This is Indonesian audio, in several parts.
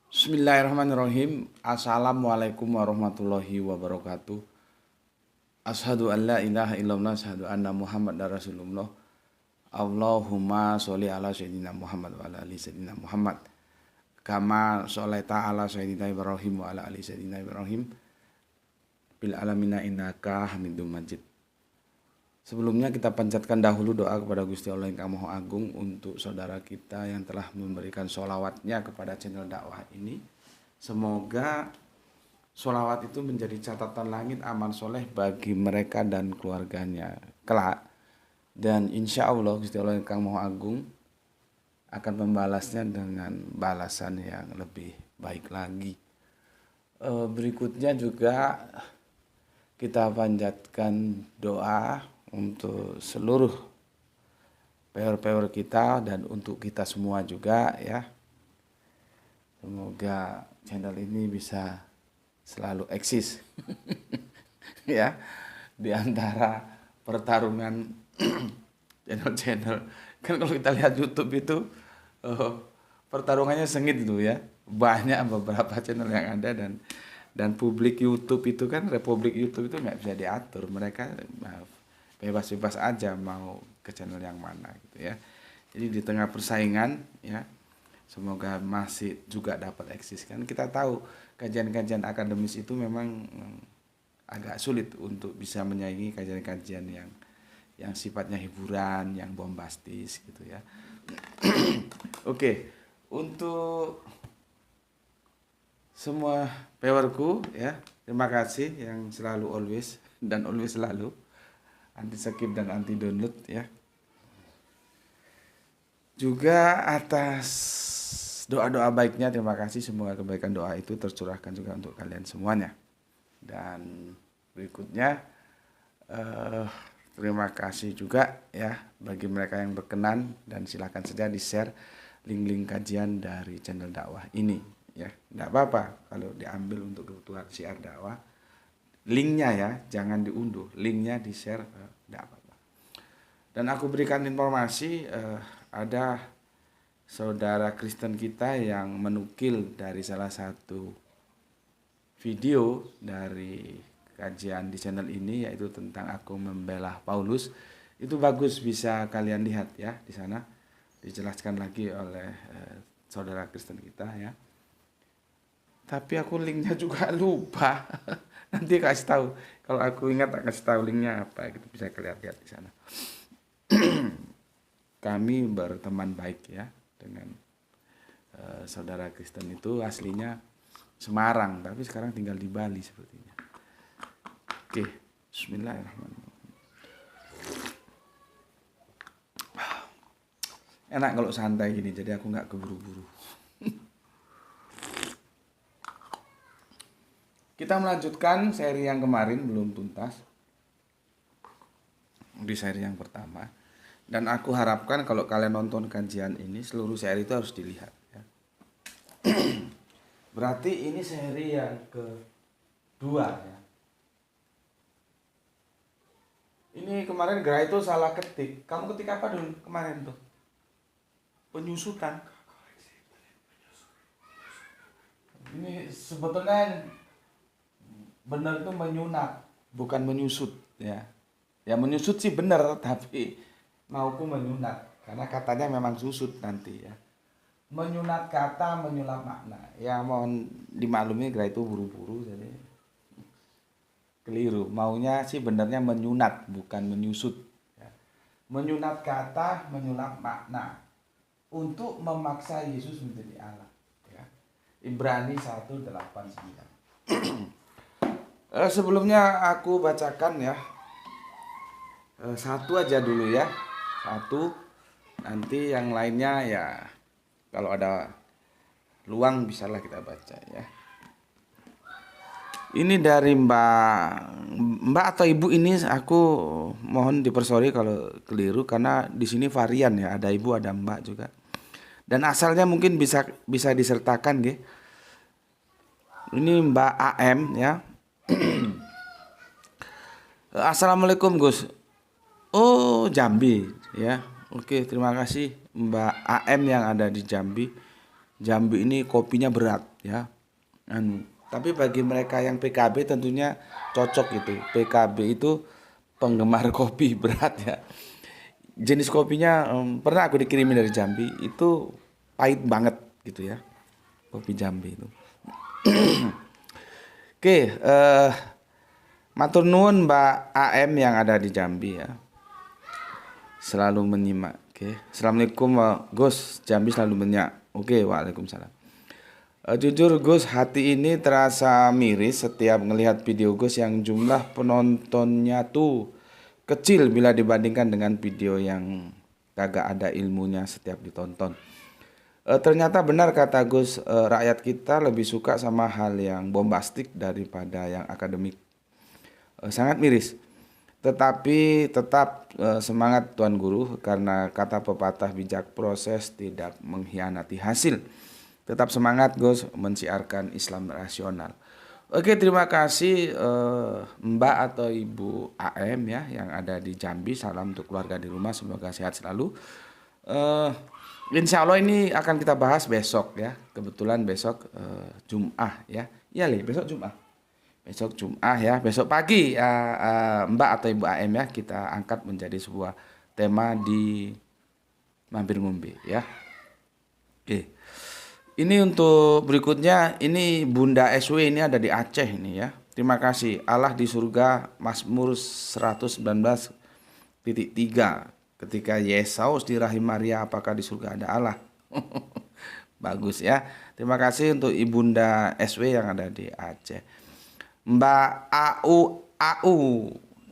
Bismillahirrahmanirrahim. Assalamualaikum warahmatullahi wabarakatuh. Asyhadu an la ilaha illallah, asyhadu anna Muhammadar Rasulullah. Allahumma sholli ala sayyidina Muhammad wa ala ali sayyidina Muhammad. Kama sholaita ala sayyidina Ibrahim wa ala ali sayyidina Ibrahim. Bil alamina innaka Hamidum Majid. Sebelumnya kita panjatkan dahulu doa kepada Gusti Allah yang Maha Agung untuk saudara kita yang telah memberikan sholawatnya kepada channel dakwah ini. Semoga sholawat itu menjadi catatan langit amal soleh bagi mereka dan keluarganya kelak. Dan insya Allah Gusti Allah yang Maha Agung akan membalasnya dengan balasan yang lebih baik lagi. Berikutnya juga kita panjatkan doa untuk seluruh pewer-pewer kita dan untuk kita semua juga ya. Semoga channel ini bisa selalu eksis ya di antara pertarungan channel-channel. Kan kalau kita lihat YouTube itu pertarungannya sengit itu ya. Banyak beberapa channel yang ada dan publik YouTube itu kan, republik YouTube itu nggak bisa diatur. Mereka bebas-bebas aja mau ke channel yang mana gitu ya. Jadi di tengah persaingan ya, semoga masih juga dapat eksis. Kan kita tahu kajian-kajian akademis itu memang agak sulit untuk bisa menyaingi kajian-kajian yang sifatnya hiburan, yang bombastis gitu ya. Oke, untuk semua pewerku ya, terima kasih yang selalu always dan always selalu anti skip dan anti download ya. Juga atas doa-doa baiknya terima kasih, semoga kebaikan doa itu tercurahkan juga untuk kalian semuanya. Dan berikutnya terima kasih juga ya bagi mereka yang berkenan, dan silakan saja di-share link-link kajian dari channel dakwah ini ya. Enggak apa-apa kalau diambil untuk kebutuhan syiar dakwah. Linknya ya, jangan diunduh, linknya di-share, tidak apa-apa. Dan aku berikan informasi, ada saudara Kristen kita yang menukil dari salah satu video dari kajian di channel ini, yaitu tentang aku membela Paulus. Itu bagus, bisa kalian lihat ya di sana, dijelaskan lagi oleh saudara Kristen kita ya. Tapi aku linknya juga lupa. Nanti kasih tahu. Kalau aku ingat tak kasih tahu linknya apa gitu, bisa kalian lihat di sana. Kami berteman baik ya dengan saudara Kristen itu, aslinya Semarang tapi sekarang tinggal di Bali sepertinya. Oke, bismillahirrahmanirrahim. Enak kalau santai gini, jadi aku nggak keburu-buru. Kita melanjutkan seri yang kemarin belum tuntas, di seri yang pertama. Dan aku harapkan kalau kalian nonton kajian ini, seluruh seri itu harus dilihat ya. Berarti ini seri yang kedua ya. Ini kemarin Gra itu salah ketik. Kamu ketik apa dulu kemarin tuh? Penyusutan. Ini sebetulnya benar tuh menyunat, bukan menyusut ya. Ya menyusut sih benar, tapi mauku menyunat karena katanya memang susut nanti ya. Menyunat kata, menyulap makna. Ya mohon dimaklumi, Gra itu buru-buru jadi keliru. Maunya sih benarnya menyunat, bukan menyusut ya. Menyunat kata, menyulap makna untuk memaksa Yesus menjadi Allah ya. Ibrani 1:8-9. Sebelumnya aku bacakan ya, satu aja dulu ya, satu, nanti yang lainnya ya kalau ada luang bisalah kita baca ya. Ini dari Mbak atau Ibu, ini aku mohon dipersori kalau keliru karena di sini varian ya, ada Ibu ada Mbak juga, dan asalnya mungkin bisa disertakan gitu. Ini Mbak AM ya. Assalamualaikum Gus. Oh Jambi ya. Oke, terima kasih Mbak AM yang ada di Jambi. Jambi ini kopinya berat ya. Tapi bagi mereka yang PKB tentunya cocok itu. PKB itu penggemar kopi berat ya. Jenis kopinya pernah aku dikirimin dari Jambi, itu pahit banget gitu ya. Kopi Jambi itu. Oke, matur nuwun Mbak AM yang ada di Jambi ya. Selalu menyimak. Oke. Assalamualaikum Gus, Jambi selalu menyimak. Oke, waalaikumsalam. Jujur Gus, hati ini terasa miris setiap ngelihat video Gus yang jumlah penontonnya tuh kecil bila dibandingkan dengan video yang kagak ada ilmunya setiap ditonton. Ternyata benar kata Gus, rakyat kita lebih suka sama hal yang bombastik daripada yang akademik. Sangat miris. Tetapi tetap semangat Tuan Guru, karena kata pepatah bijak proses tidak mengkhianati hasil. Tetap semangat Gus mensiarkan Islam rasional. Oke, terima kasih Mbak atau Ibu AM ya yang ada di Jambi. Salam untuk keluarga di rumah, semoga sehat selalu. Insya Allah ini akan kita bahas besok ya. Kebetulan besok Jum'ah ya. Iya Li, besok Jum'ah. Besok Jum'ah ya, besok pagi Mbak atau Ibu AM ya kita angkat menjadi sebuah tema di Mampir Ngombe ya. Oke. Ini untuk berikutnya, ini Bunda SW ini ada di Aceh ini ya. Terima kasih. Allah di surga, Mazmur 119:3. Ketika Yesus di rahim Maria, apakah di surga ada Allah? Bagus ya. Terima kasih untuk Ibunda SW yang ada di Aceh. Mbak AU.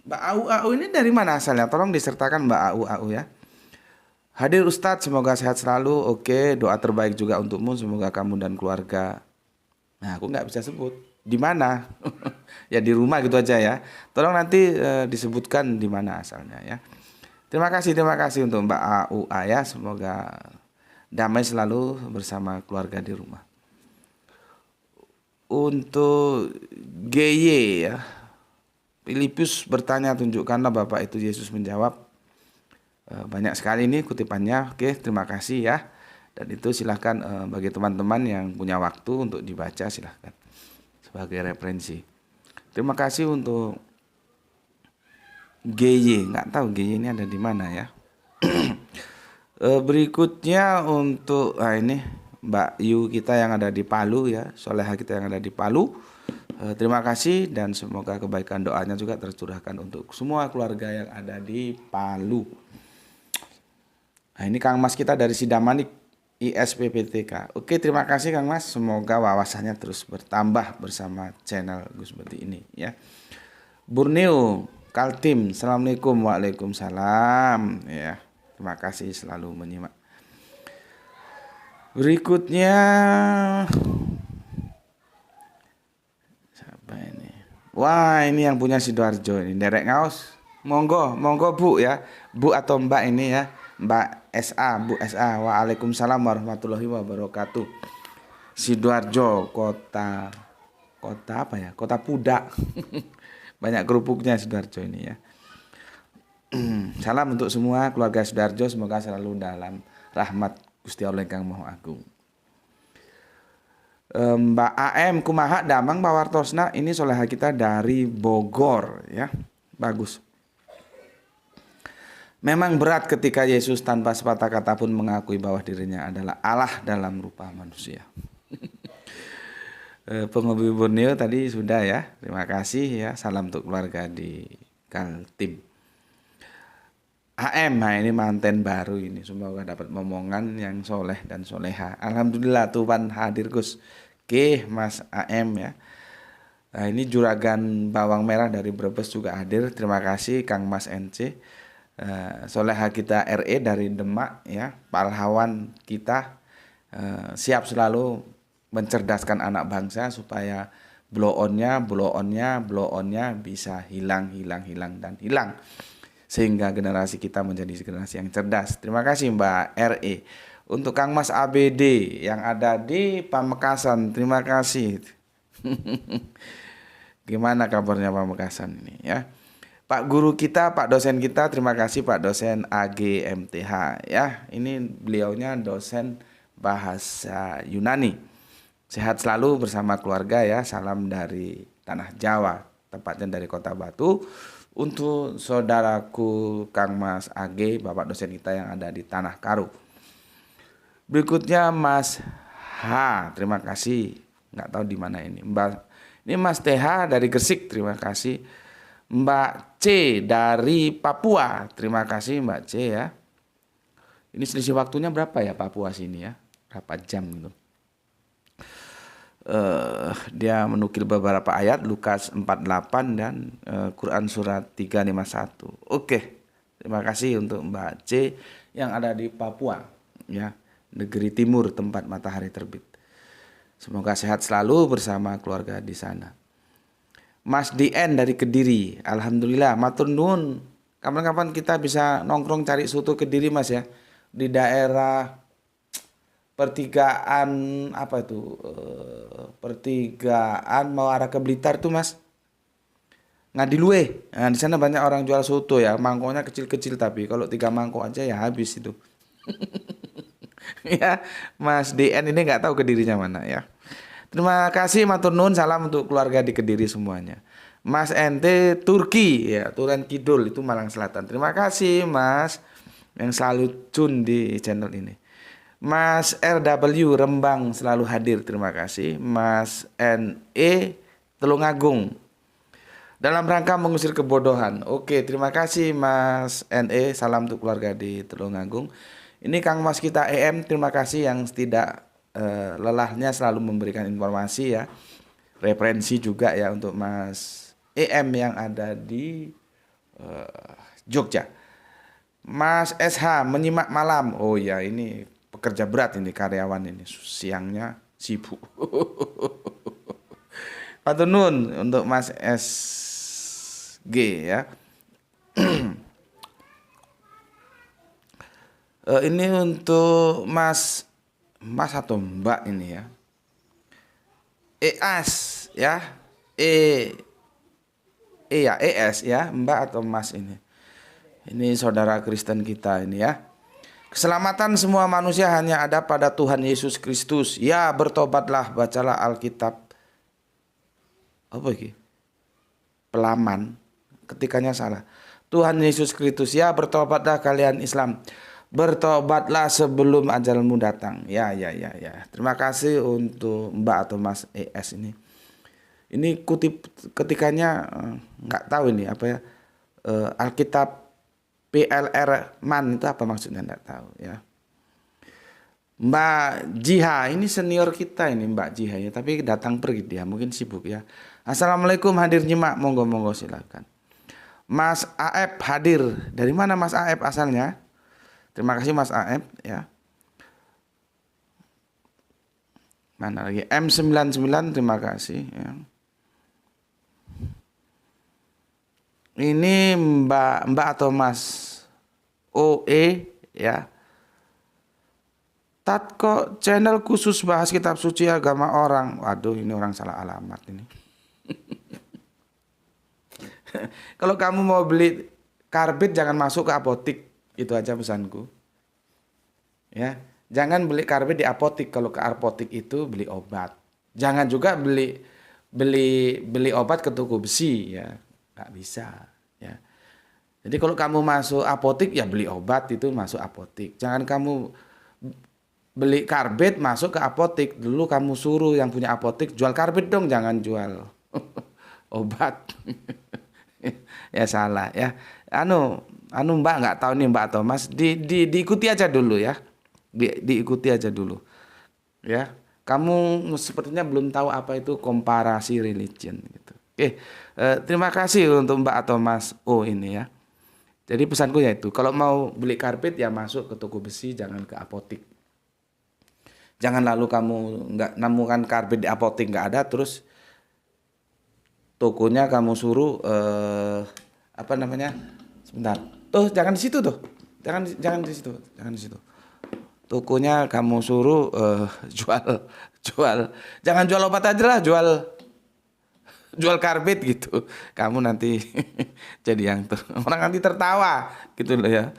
Mbak AU ini dari mana asalnya? Tolong disertakan Mbak AU ya. Hadir Ustadz, semoga sehat selalu. Oke, doa terbaik juga untukmu. Semoga kamu dan keluarga. Nah, aku nggak bisa sebut di mana. Ya di rumah gitu aja ya. Tolong nanti disebutkan di mana asalnya ya. Terima kasih untuk Mbak AUA ya. Semoga damai selalu bersama keluarga di rumah. Untuk GY ya. Filipus bertanya, tunjukkanlah Bapak itu. Yesus menjawab. Banyak sekali ini kutipannya. Oke, terima kasih ya. Dan itu silahkan bagi teman-teman yang punya waktu untuk dibaca, silahkan sebagai referensi. Terima kasih untuk GY. Nggak tahu GY ini ada di mana ya. Berikutnya untuk ini Mbak Yu kita yang ada di Palu ya, Soleha kita yang ada di Palu. Terima kasih dan semoga kebaikan doanya juga tercurahkan untuk semua keluarga yang ada di Palu. Nah, ini Kang Mas kita dari Sidamanik ISPPTK. Oke, terima kasih Kang Mas. Semoga wawasannya terus bertambah bersama channel Gus seperti ini ya. Borneo Kaltim, Assalamualaikum. Waalaikumsalam ya. Terima kasih selalu menyimak. Berikutnya siapa ini? Wah, ini yang punya Sidoarjo ini, Derek Ngaos. Monggo Bu ya. Bu atau Mbak ini ya. Mbak SA, Bu SA. Waalaikumsalam warahmatullahi wabarakatuh. Sidoarjo, kota apa ya? Kota Pudak. Banyak kerupuknya Sidoarjo ini ya. Salam untuk semua keluarga Sidoarjo, semoga selalu dalam rahmat Gusti Allah Kang Maha Agung. Mbak AM kumaha damang pawartosna, ini soleha kita dari Bogor ya. Bagus. Memang berat ketika Yesus tanpa sepatah kata pun mengakui bahwa dirinya adalah Allah dalam rupa manusia. Penghobi Borneo tadi sudah ya. Terima kasih ya. Salam untuk keluarga di Kaltim. AM, nah ini manten baru ini. Semoga dapat momongan yang soleh dan soleha. Alhamdulillah Tuhan hadir Gus. Oke Mas AM ya. Nah ini juragan bawang merah dari Brebes juga hadir. Terima kasih Kang Mas NC. Soleha kita RE dari Demak ya, pahlawan kita, siap selalu mencerdaskan anak bangsa supaya blow onnya bisa hilang sehingga generasi kita menjadi generasi yang cerdas. Terima kasih Mbak RE. Untuk Kang Mas ABD yang ada di Pamekasan, terima kasih. Gimana kabarnya Pamekasan ini ya? Pak guru kita, Pak dosen kita, terima kasih Pak dosen AGMTH ya. Ini beliaunya dosen bahasa Yunani. Sehat selalu bersama keluarga ya. Salam dari Tanah Jawa, tepatnya dari Kota Batu. Untuk saudaraku Kang Mas Age, Bapak dosen kita yang ada di Tanah Karu. Berikutnya Mas H, terima kasih. Nggak tahu di mana ini. Ini Mas TH dari Gresik, terima kasih. Mbak C dari Papua, terima kasih Mbak C ya. Ini selisih waktunya berapa ya Papua sini ya? Berapa jam gitu? Dia menukil beberapa ayat Lukas 48 dan Quran surat 351. Oke. Terima kasih untuk Mbak C yang ada di Papua ya, negeri timur tempat matahari terbit. Semoga sehat selalu bersama keluarga di sana. Mas DN dari Kediri, alhamdulillah matur nuwun. Kapan-kapan kita bisa nongkrong cari soto Kediri Mas ya, di daerah pertigaan apa itu, pertigaan mau arah ke Blitar tuh Mas, Ngadiluwe. Nah, di sana banyak orang jual soto ya, mangkoknya kecil-kecil tapi kalau 3 mangkok aja ya habis itu. Ya Mas DN ini nggak tahu Kedirinya mana ya. Terima kasih matur nuwun, salam untuk keluarga di Kediri semuanya. Mas NT Turki ya, Turen Kidul itu Malang Selatan. Terima kasih Mas yang selalu tune di channel ini. Mas RW Rembang selalu hadir, terima kasih. Mas NE Telungagung, dalam rangka mengusir kebodohan. Oke, terima kasih Mas NE, salam untuk keluarga di Telungagung. Ini Kang Mas kita EM, terima kasih yang tidak lelahnya selalu memberikan informasi ya. Referensi juga ya untuk Mas EM yang ada di Jogja. Mas SH menyimak malam. Oh ya, ini pekerja berat ini, karyawan ini, siangnya sibuk. Matur nuwun untuk Mas SG ya. Ini untuk Mas atau Mbak ini ya. EAS ya. Ya, ES ya, Mbak atau Mas ini. Ini saudara Kristen kita ini ya. Keselamatan semua manusia hanya ada pada Tuhan Yesus Kristus. Ya, bertobatlah, bacalah Alkitab. Apa ini? Pelaman, ketikanya salah. Tuhan Yesus Kristus, ya bertobatlah kalian Islam. Bertobatlah sebelum ajalmu datang. Ya. Terima kasih untuk Mbak atau Mas ES ini. Ini kutip ketikanya nggak tahu ini apa ya. Alkitab PLR man itu apa maksudnya enggak tahu ya. Mbak Jiha ini senior kita ini Mbak Jiha ya, tapi datang pergi dia, mungkin sibuk ya. Assalamualaikum, hadir nyimak, monggo silakan. Mas Aep hadir. Dari mana Mas Aep asalnya? Terima kasih Mas Aep ya. Mana lagi? M99 terima kasih ya. Ini Mbak atau Mas OE ya. Tatko channel khusus bahas kitab suci agama orang. Waduh, ini orang salah alamat ini. Kalau kamu mau beli karbit jangan masuk ke apotik. Itu aja pesanku. Ya, jangan beli karbit di apotik. Kalau ke apotik itu beli obat. Jangan juga beli obat ke toko besi ya. Nggak bisa ya. Jadi kalau kamu masuk apotik ya beli obat itu masuk apotik. Jangan kamu beli karbit masuk ke apotik. Dulu kamu suruh yang punya apotik jual karbit dong, jangan jual obat. Ya salah ya. Mbak nggak tahu nih Mbak atau Mas, diikuti aja dulu ya. Diikuti aja dulu. Ya. Kamu sepertinya belum tahu apa itu komparasi religion gitu. Oke, terima kasih untuk Mbak atau Mas O ini ya. Jadi pesanku yaitu kalau mau beli karpet ya masuk ke toko besi, jangan ke apotik. Jangan lalu kamu nggak nemukan karpet di apotik nggak ada, terus tokonya kamu suruh sebentar. Tuh jangan di situ tuh, jangan di situ. Tokonya kamu suruh jual, jangan jual obat aja lah, jual karbit gitu. Kamu nanti jadi yang orang nanti tertawa gitu loh ya.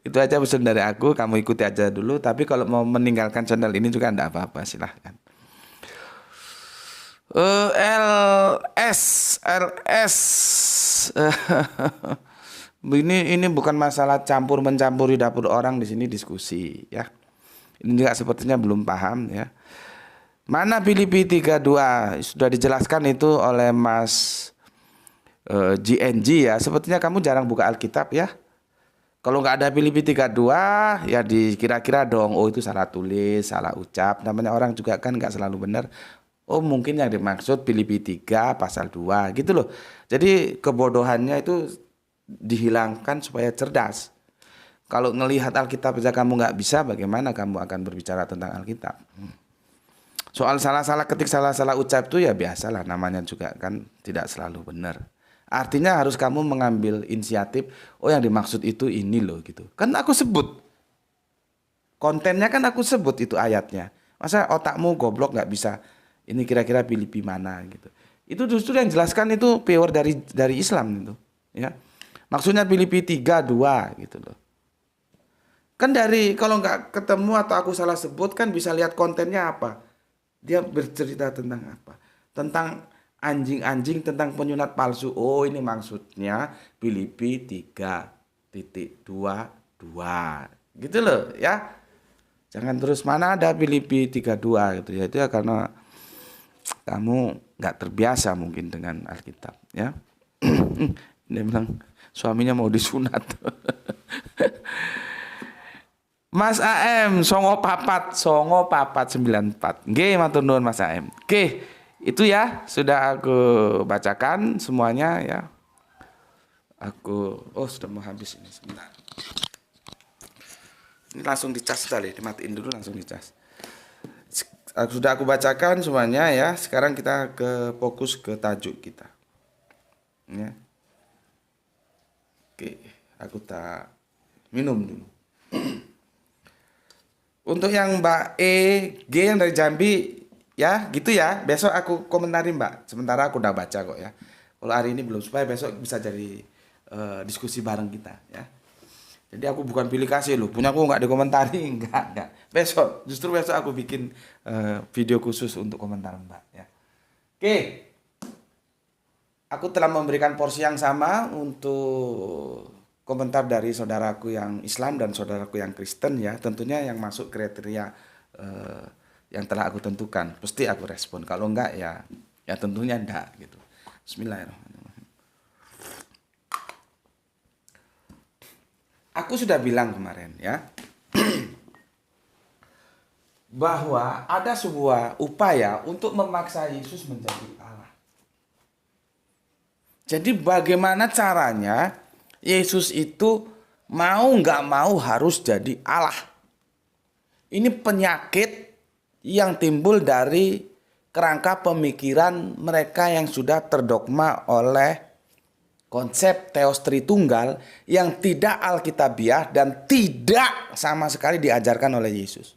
Itu aja pesan dari aku, kamu ikuti aja dulu. Tapi kalau mau meninggalkan channel ini juga enggak apa-apa, silahkan. LS. Ini bukan masalah campur mencampuri dapur orang, di sini diskusi ya. Ini juga sepertinya belum paham ya. Mana Filipi 32 sudah dijelaskan itu oleh Mas GNG ya. Sepertinya kamu jarang buka Alkitab ya. Kalau nggak ada Filipi 32 ya dikira-kira dong, oh itu salah tulis, salah ucap. Namanya orang juga kan nggak selalu benar. Oh mungkin yang dimaksud Filipi 3 pasal 2 gitu loh. Jadi kebodohannya itu dihilangkan supaya cerdas. Kalau ngelihat Alkitab saja kamu nggak bisa, bagaimana kamu akan berbicara tentang Alkitab? Soal salah-salah ketik, salah-salah ucap itu ya biasalah, namanya juga kan tidak selalu benar. Artinya harus kamu mengambil inisiatif, oh yang dimaksud itu ini loh gitu. Kan aku sebut, kontennya kan aku sebut itu ayatnya. Masa otakmu goblok nggak bisa, ini kira-kira Filipi mana gitu. Itu justru yang jelaskan itu pure dari Islam itu. Ya. Maksudnya Filipi 3:2 gitu loh. Kan dari kalau nggak ketemu atau aku salah sebut kan bisa lihat kontennya apa. Dia bercerita tentang apa? Tentang anjing-anjing, tentang penyunat palsu. Oh ini maksudnya Filipi 3:22 gitu loh ya. Jangan terus mana ada Filipi 3:2 gitu ya. Itu ya karena kamu nggak terbiasa mungkin dengan Alkitab ya. Dia bilang suaminya mau disunat. Mas AM songo papat 94. Nggih matur nuwun Mas AM. Oke, itu ya sudah aku bacakan semuanya ya. Aku sudah mau habis ini sebentar. Ini langsung dicas tadi, dimatiin dulu langsung dicas. Sudah aku bacakan semuanya ya. Sekarang kita fokus ke tajuk kita. Ya. Oke, aku tak minum dulu. Untuk yang Mbak G yang dari Jambi ya gitu ya. Besok aku komentari Mbak. Sementara aku udah baca kok ya. Kalau hari ini belum, supaya besok bisa jadi diskusi bareng kita ya. Jadi aku bukan pilih kasih loh. Punya aku nggak dikomentari, enggak. Justru besok aku bikin video khusus untuk komentar Mbak ya. Oke. Aku telah memberikan porsi yang sama untuk komentar dari saudaraku yang Islam dan saudaraku yang Kristen ya, tentunya yang masuk kriteria yang telah aku tentukan, pasti aku respon. Kalau enggak ya tentunya enggak gitu. Bismillahirrahmanirrahim. Aku sudah bilang kemarin ya, bahwa ada sebuah upaya untuk memaksa Yesus menjadi Allah. Jadi bagaimana caranya Yesus itu mau nggak mau harus jadi Allah. Ini penyakit yang timbul dari kerangka pemikiran mereka yang sudah terdogma oleh konsep teos Tritunggal yang tidak alkitabiah dan tidak sama sekali diajarkan oleh Yesus.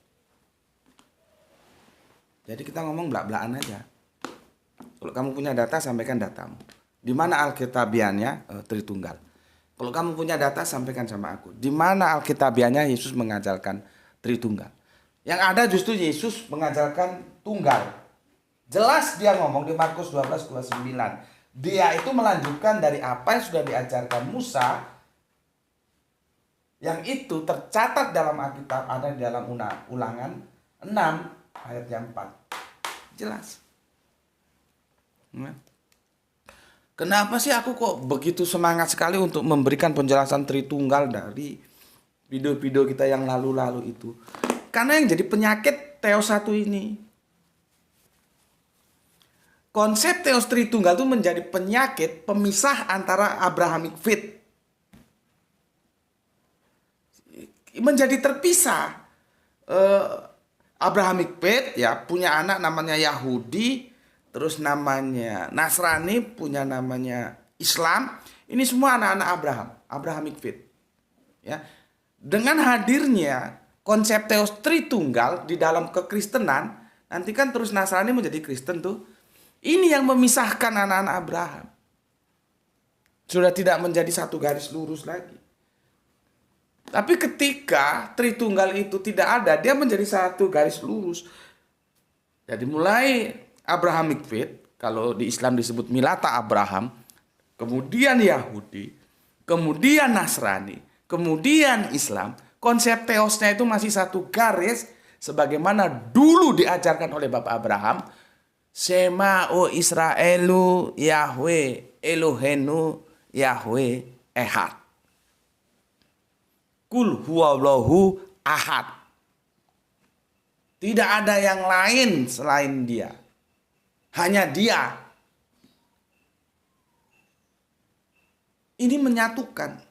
Jadi kita ngomong belak-belakan aja. Kalau kamu punya data, sampaikan datamu. Di mana alkitabiannya Tritunggal? Kalau kamu punya data, sampaikan sama aku. Di mana alkitabiannya Yesus mengajarkan Tritunggal? Yang ada justru Yesus mengajarkan tunggal. Jelas dia ngomong di Markus 12:29. Dia itu melanjutkan dari apa yang sudah diajarkan Musa. Yang itu tercatat dalam Alkitab, ada di dalam Ulangan 6 ayat yang 4. Jelas. Kenapa sih aku kok begitu semangat sekali untuk memberikan penjelasan Tritunggal dari video-video kita yang lalu-lalu itu? Karena yang jadi penyakit teos satu ini. Konsep teos Tritunggal itu menjadi penyakit pemisah antara Abrahamic faith. Menjadi terpisah. Abrahamic faith ya punya anak namanya Yahudi, terus namanya Nasrani, punya namanya Islam. Ini semua anak-anak Abrahamic faith. Ya. Dengan hadirnya konsep teos Tritunggal di dalam kekristenan, nanti kan terus Nasrani menjadi Kristen tuh. Ini yang memisahkan anak-anak Abraham. Sudah tidak menjadi satu garis lurus lagi. Tapi ketika Tritunggal itu tidak ada, dia menjadi satu garis lurus. Jadi mulai Abrahamic faith, kalau di Islam disebut Milata Abraham, kemudian Yahudi, kemudian Nasrani, kemudian Islam, konsep teosnya itu masih satu garis, sebagaimana dulu diajarkan oleh Bapak Abraham, Shema o Israelu Yahweh Elohenu Yahweh Ehad. Kul huwallahu ahad. Tidak ada yang lain selain dia. Hanya dia. Ini menyatukan.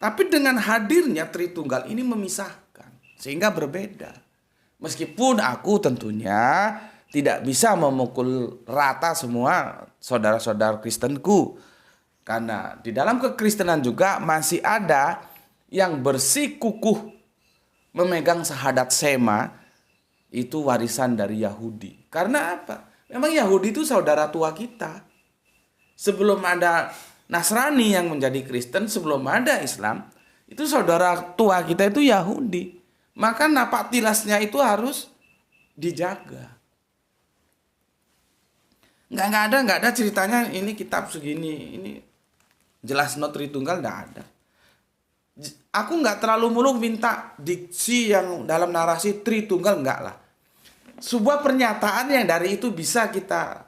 Tapi dengan hadirnya Tritunggal ini memisahkan. Sehingga berbeda. Meskipun aku tentunya tidak bisa memukul rata semua saudara-saudara Kristenku. Karena di dalam kekristenan juga masih ada yang bersikukuh memegang syahadat Shema, itu warisan dari Yahudi. Karena apa? Memang Yahudi itu saudara tua kita. Sebelum ada Nasrani yang menjadi Kristen, sebelum ada Islam, itu saudara tua kita itu Yahudi. Maka napak tilasnya itu harus dijaga. Nggak ada ceritanya ini kitab segini, ini jelas not Tritunggal, nggak ada. Aku nggak terlalu muluk minta diksi yang dalam narasi Tritunggal, enggak lah. Sebuah pernyataan yang dari itu bisa kita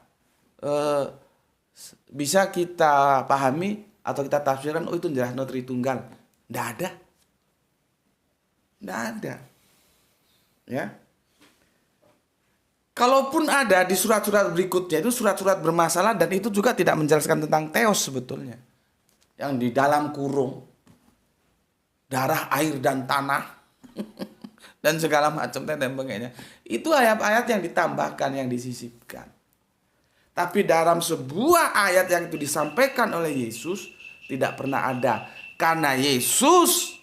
pahami atau kita tafsirkan, oh itu jelas not Tritunggal. Nggak ada. Ya. Kalaupun ada di surat-surat berikutnya, itu surat-surat bermasalah dan itu juga tidak menjelaskan tentang teos sebetulnya. Yang di dalam kurung, darah, air, dan tanah, dan segala macam dan sebagainya. Itu ayat-ayat yang ditambahkan, yang disisipkan. Tapi dalam sebuah ayat yang itu disampaikan oleh Yesus, tidak pernah ada. Karena Yesus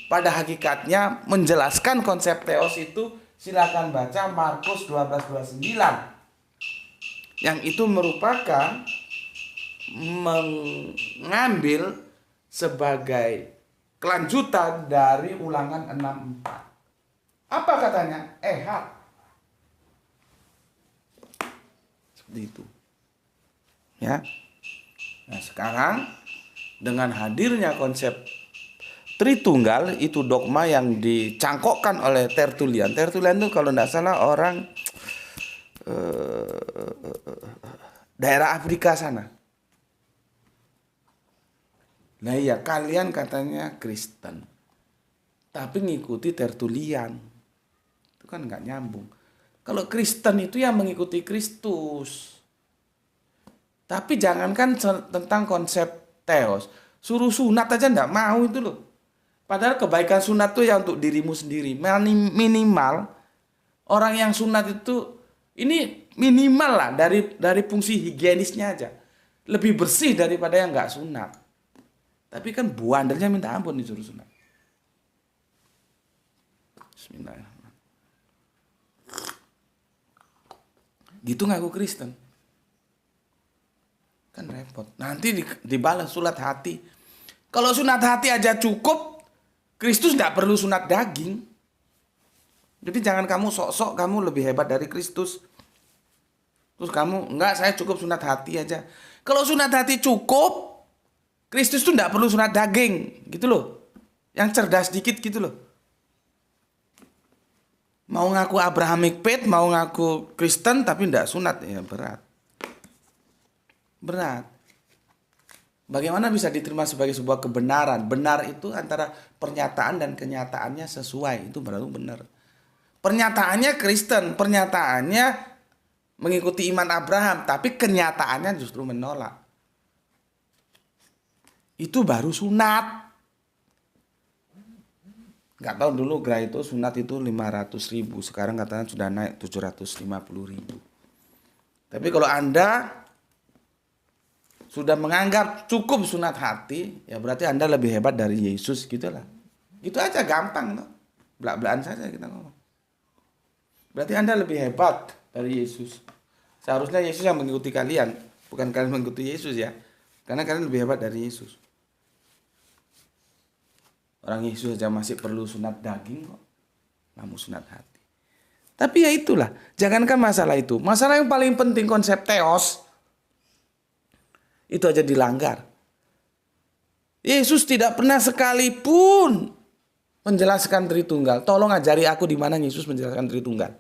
pada hakikatnya menjelaskan konsep teos itu. Silakan baca Markus 12:29. Yang itu merupakan mengambil sebagai kelanjutan dari Ulangan 6:4. Apa katanya? Ehad. Seperti itu. Ya. Nah, sekarang dengan hadirnya konsep Tritunggal, itu dogma yang dicangkokkan oleh Tertullian. Tertullian itu kalau tidak salah orang daerah Afrika sana. Nah iya, kalian katanya Kristen, tapi ngikuti Tertullian. Itu kan nggak nyambung. Kalau Kristen itu yang mengikuti Kristus. Tapi jangankan tentang konsep teos, suruh sunat aja nggak mau itu loh. Padahal kebaikan sunat itu ya untuk dirimu sendiri. Minimal orang yang sunat itu ini minimal lah dari fungsi higienisnya aja. Lebih bersih daripada yang nggak sunat. Tapi kan buandernya minta ampun disuruh sunat. Bismillahirrahmanirrahim. Gitu ngaku Kristen. Kan repot. Nanti dibalas sunat hati. Kalau sunat hati aja cukup, Kristus tidak perlu sunat daging. Jadi jangan kamu sok-sok kamu lebih hebat dari Kristus. Terus kamu, enggak, saya cukup sunat hati aja. Kalau sunat hati cukup, Kristus tuh tidak perlu sunat daging. Gitu loh. Yang cerdas dikit gitu loh. Mau ngaku Abrahamic faith, mau ngaku Kristen tapi tidak sunat, ya berat. Bagaimana bisa diterima sebagai sebuah kebenaran? Benar itu antara pernyataan dan kenyataannya sesuai. Itu baru benar. Pernyataannya Kristen, pernyataannya mengikuti iman Abraham, tapi kenyataannya justru menolak. Itu baru sunat. Gak tahu dulu gerai itu sunat itu 500.000, sekarang katanya sudah naik 750.000. Tapi kalau Anda sudah menganggap cukup sunat hati, ya berarti Anda lebih hebat dari Yesus, gitulah. Gitu aja, gampang loh. Belak-belakan saja kita ngomong. Berarti Anda lebih hebat dari Yesus. Seharusnya Yesus yang mengikuti kalian, bukan kalian mengikuti Yesus ya. Karena kalian lebih hebat dari Yesus. Orang Yesus saja masih perlu sunat daging kok. Namun sunat hati. Tapi ya itulah. Jangankan masalah itu. Masalah yang paling penting konsep teos. Itu aja dilanggar. Yesus tidak pernah sekalipun menjelaskan Tritunggal. Tolong ajari aku di mana Yesus menjelaskan Tritunggal.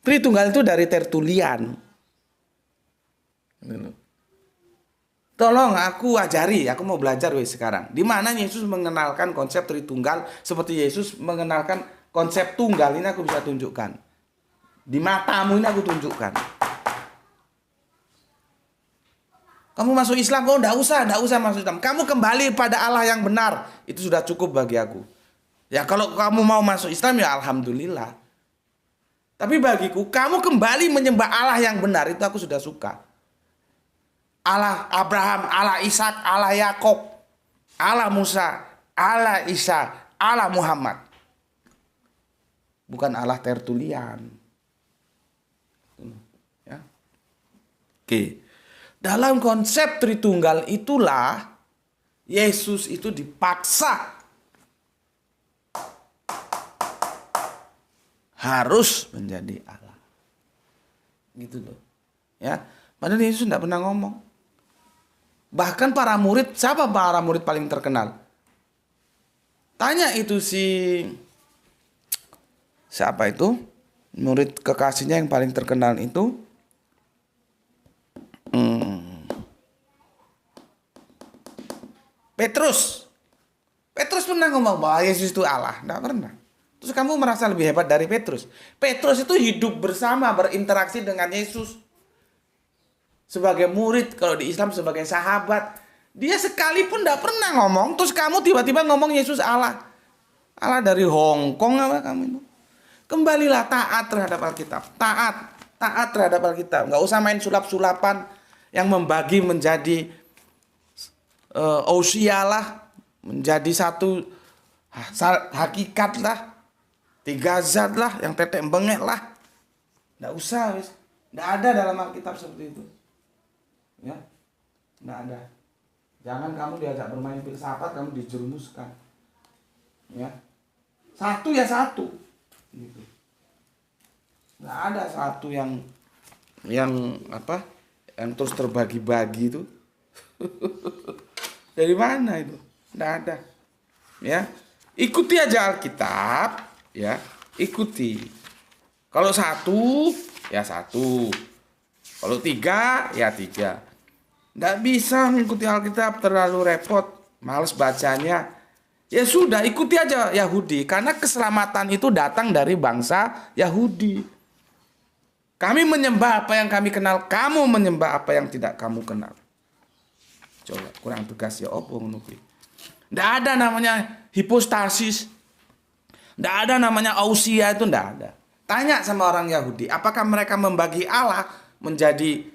Tritunggal itu dari Tertulian. Tolong aku ajari, aku mau belajar sekarang. Di mana Yesus mengenalkan konsep Tritunggal seperti Yesus mengenalkan konsep tunggal, ini aku bisa tunjukkan. Di matamu ini aku tunjukkan. Kamu masuk Islam, oh enggak usah masuk Islam. Kamu kembali pada Allah yang benar, itu sudah cukup bagi aku. Ya kalau kamu mau masuk Islam ya alhamdulillah. Tapi bagiku, kamu kembali menyembah Allah yang benar, itu aku sudah suka. Allah Abraham, Allah Ishak, Allah Yakob, Allah Musa, Allah Isa, Allah Muhammad. Bukan Allah Tertulian. Ya. Oke. Dalam konsep Tritunggal itulah Yesus itu dipaksa harus menjadi Allah. Gitu loh. Ya. Padahal Yesus tidak pernah ngomong. Bahkan para murid, siapa para murid paling terkenal? Tanya itu siapa itu? Murid kekasihnya yang paling terkenal itu Petrus. Petrus pernah ngomong bahwa Yesus itu Allah? Tidak pernah. Terus kamu merasa lebih hebat dari Petrus? Petrus itu hidup bersama, berinteraksi dengan Yesus. Sebagai murid, kalau di Islam sebagai sahabat. Dia sekalipun tidak pernah ngomong. Terus kamu tiba-tiba ngomong Yesus Allah. Allah dari Hong Kong apa kamu itu? Kembalilah taat terhadap Alkitab. Taat terhadap Alkitab. Nggak usah main sulap-sulapan yang membagi menjadi ausia lah. Menjadi satu hakikat lah. 3 zat lah, yang tetek bengek lah. Nggak usah, wis. Nggak ada dalam Alkitab seperti itu. Ya, nggak ada. Jangan kamu diajak bermain filsafat, kamu dijerumuskan. Ya, satu ya satu. Gitu. Nggak ada satu yang apa? Yang terus terbagi-bagi itu. Dari mana itu? Nggak ada. Ya, ikuti aja Alkitab. Ya, ikuti. Kalau satu, ya satu. Kalau 3, ya 3. Nggak bisa mengikuti Alkitab, terlalu repot, males bacanya. Ya sudah, ikuti aja Yahudi. Karena keselamatan itu datang dari bangsa Yahudi. Kami menyembah apa yang kami kenal, kamu menyembah apa yang tidak kamu kenal. Coba, kurang tegas ya opo ngono kuwi. Nggak ada namanya hipostasis. Nggak ada namanya ausia, itu nggak ada. Tanya sama orang Yahudi, apakah mereka membagi Allah menjadi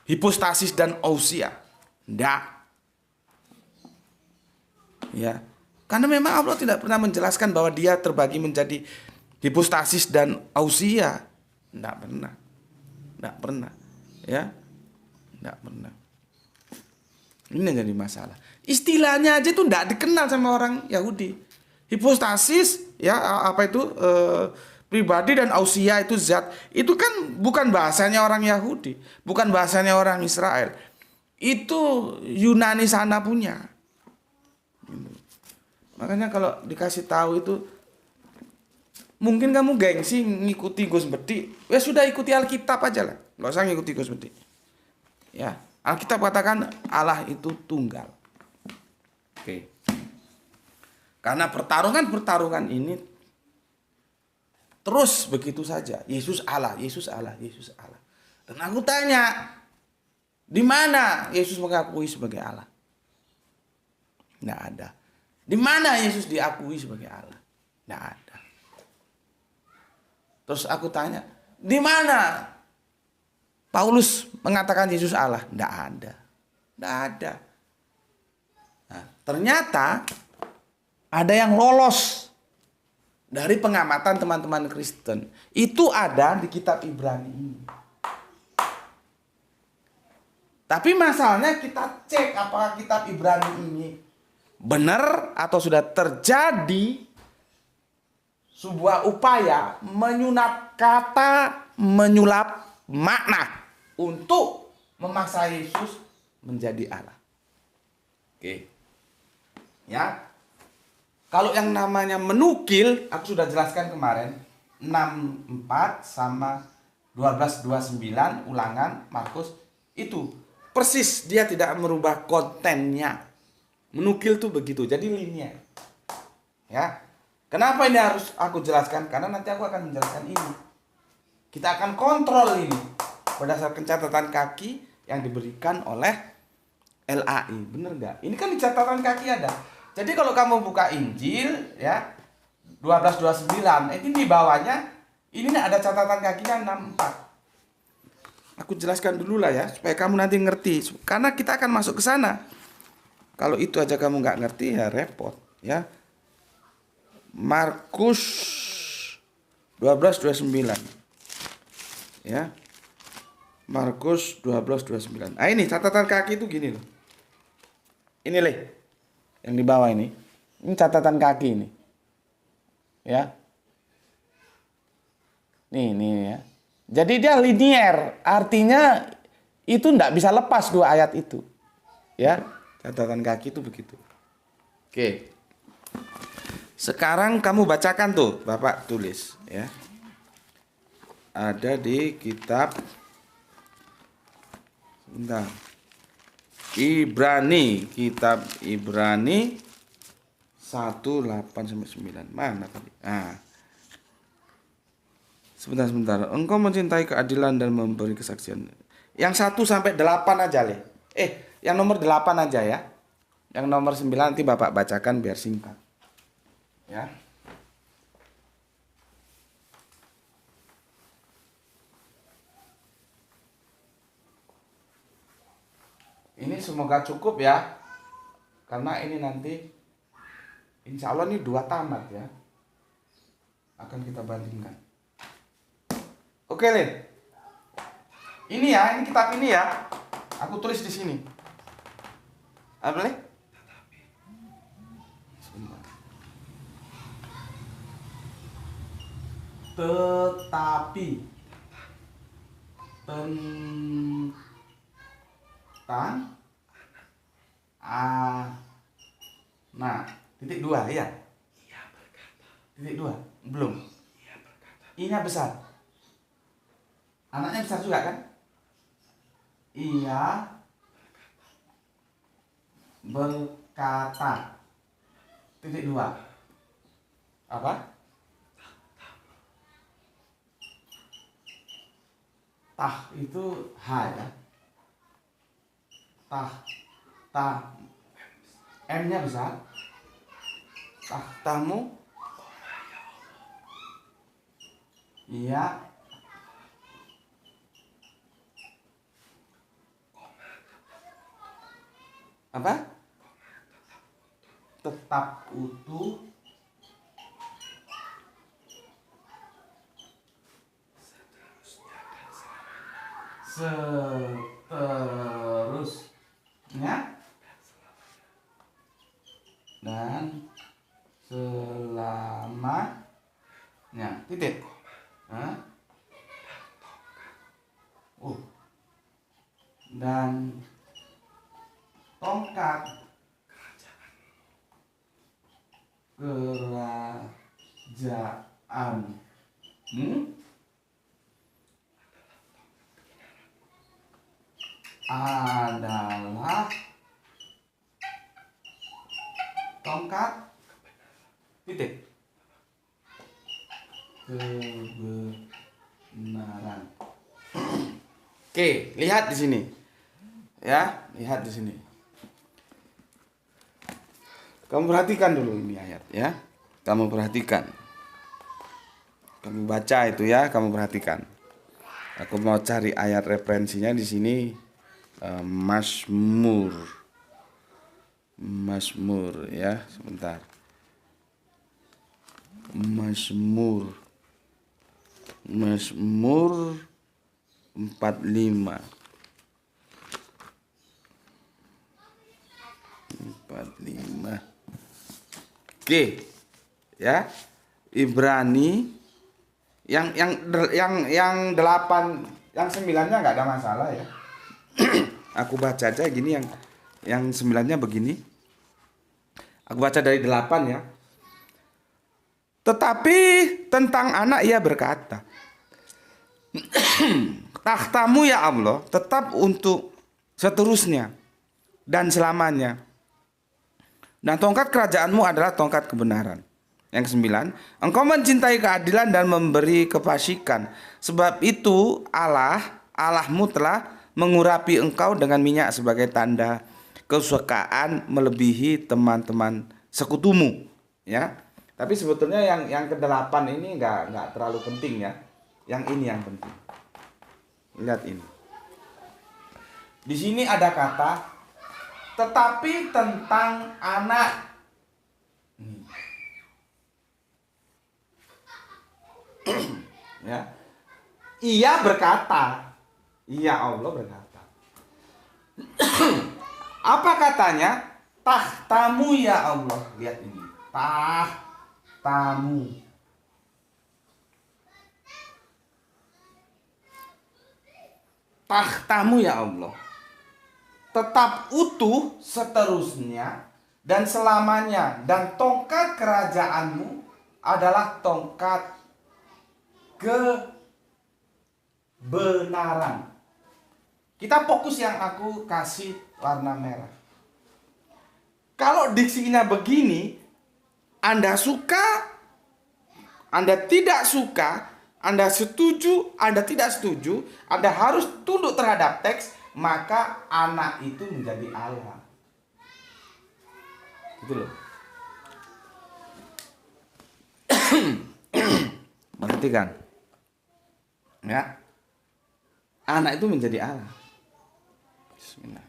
hipostasis dan ausia? Nggak. Ya. Karena memang Allah tidak pernah menjelaskan bahwa dia terbagi menjadi hipostasis dan ausia. Nggak pernah. Nggak pernah. Ya. Nggak pernah. Ini yang jadi masalah. Istilahnya aja itu nggak dikenal sama orang Yahudi. Hipostasis, ya apa itu pribadi, dan ausia itu zat. Itu kan bukan bahasanya orang Yahudi, bukan bahasanya orang Israel. Itu Yunani sana punya. Makanya kalau dikasih tahu itu, mungkin kamu gengsi ngikuti Gus Bedi, ya sudah ikuti Alkitab aja lah, nggak usah ngikuti Gus Bedi. Ya, Alkitab katakan Allah itu tunggal. Oke. Karena pertarungan ini terus begitu saja. Yesus Allah, Yesus Allah, Yesus Allah. Dan aku tanya, di mana Yesus mengakui sebagai Allah? Nggak ada. Di mana Yesus diakui sebagai Allah? Nggak ada. Terus aku tanya, di mana Paulus mengatakan Yesus Allah? Nggak ada. Nggak ada. Nah, ternyata ada yang lolos dari pengamatan teman-teman Kristen. Itu ada di kitab Ibrani ini. Tapi masalahnya kita cek apakah kitab Ibrani ini benar atau sudah terjadi sebuah upaya menyulap kata, menyulap makna untuk memaksa Yesus menjadi Allah. Oke. Ya. Kalau yang namanya menukil, aku sudah jelaskan kemarin, 6:4 sama 12:29 Ulangan Markus itu persis, dia tidak merubah kontennya. Menukil tuh begitu, jadi linear. Ya. Kenapa ini harus aku jelaskan? Karena nanti aku akan menjelaskan ini. Kita akan kontrol ini berdasarkan catatan kaki yang diberikan oleh LAI. Bener nggak? Ini kan di catatan kaki ada. Jadi kalau kamu buka Injil ya 12:29, ini di bawahnya ini ada catatan kakinya 6:4. Aku jelaskan dulu lah ya supaya kamu nanti ngerti. Karena kita akan masuk ke sana. Kalau itu aja kamu nggak ngerti ya repot ya. Markus 12:29. Ya. Markus 12:29. Ah, ini catatan kaki itu gini loh. Ini leh. Yang di bawah ini. Ini catatan kaki ini. Ya. Nih ya. Jadi dia linear, artinya itu enggak bisa lepas dua ayat itu. Ya, catatan kaki itu begitu. Oke. Sekarang kamu bacakan tuh, Bapak tulis ya. Ada di kitab sebentar. Ibrani, kitab Ibrani 1:8-9. Mana tadi? Sebentar. Engkau mencintai keadilan dan memberi kesaksian. Yang 1-8 aja, Le. Yang nomor 8 aja ya. Yang nomor 9 nanti Bapak bacakan biar singkat. Ya. Ini semoga cukup ya. Karena ini nanti insya Allah ini 2 tamat ya. Akan kita bandingkan. Oke, Lin. Ini ya, ini kitab ini ya. Aku tulis di sini. Apa, Lin? Tetapi tentang titik 2 ya. Titik 2 belum. I-nya besar. Anaknya besar juga kan? Ia berkata. Titik 2. Apa? Tah itu H ya. Tah. M-nya besar. Tahtamu. Iya. Apa? Tetap utuh. Seterusnya dan selamanya. Titik. Dan tongkat kerajaan adalah tongkat titik kebenaran. Oke, lihat di sini. Ya, lihat di sini. Kamu perhatikan dulu ini ayat ya. Kamu perhatikan. Kamu baca itu ya, kamu perhatikan. Aku mau cari ayat referensinya di sini. Mazmur ya, sebentar. Mazmur 45. G. Ya. Ibrani yang 8, yang 9-nya nggak ada masalah ya. Aku baca aja gini yang 9-nya begini. Aku baca dari 8 ya. Tetapi tentang anak ia berkata, takhtamu ya Allah tetap untuk seterusnya dan selamanya. Dan tongkat kerajaanmu adalah tongkat kebenaran. Yang 9, engkau mencintai keadilan dan memberi kefasikan. Sebab itu Allahmu telah mengurapi engkau dengan minyak sebagai tanda kesukaan melebihi teman-teman sekutumu. Ya. Tapi sebetulnya yang ke-8 ini nggak terlalu penting ya. Yang ini yang penting. Lihat ini. Di sini ada kata tetapi tentang anak. Ya. Ia berkata, ia Allah berkata. Apa katanya? Takhtamu ya Allah. Lihat ini. Takhtamu. Takhtamu ya Allah tetap utuh seterusnya dan selamanya, dan tongkat kerajaanmu adalah tongkat kebenaran. Kita fokus yang aku kasih warna merah. Kalau diksinya begini, Anda suka, Anda tidak suka, Anda setuju, Anda tidak setuju, Anda harus tunduk terhadap teks, maka anak itu menjadi Allah. Gitu loh. Perhatikan. Ya. Anak itu menjadi Allah. Bismillah.